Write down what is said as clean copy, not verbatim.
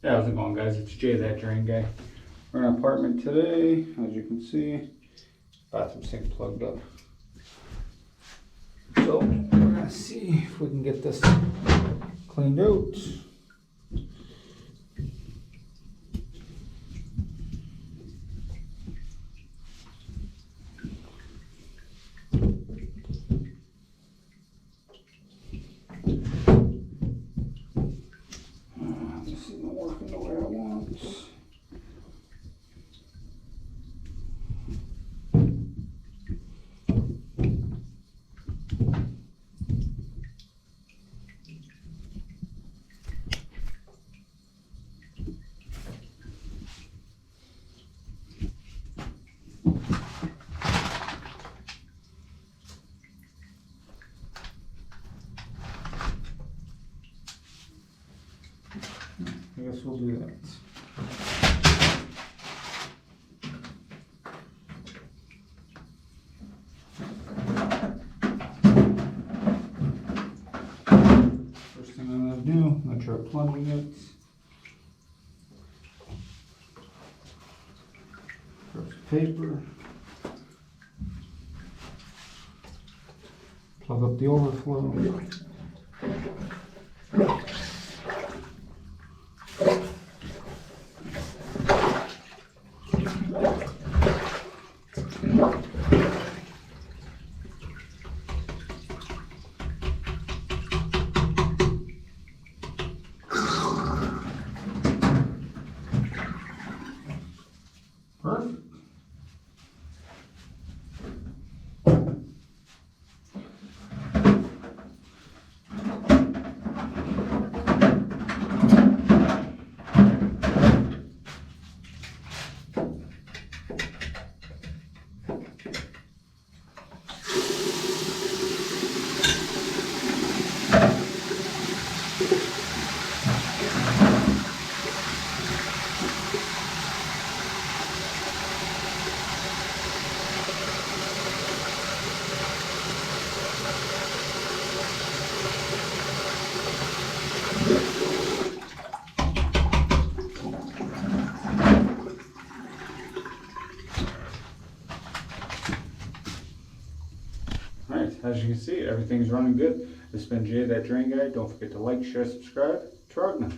Yeah, how's it going, guys? It's Jay, that drain guy. We're in an apartment today, as you can see. Bathroom sink plugged up. So we're gonna see if we can get this cleaned out. This isn't working the way I want. I guess we'll do that. First thing I'm going to do, I'm going to try plunging it. Grab some paper. Plug up the overflow. Perfect. Alright, as you can see, everything's running good. This has been Jay, that drain guy. Don't forget to like, share, subscribe. Trogna.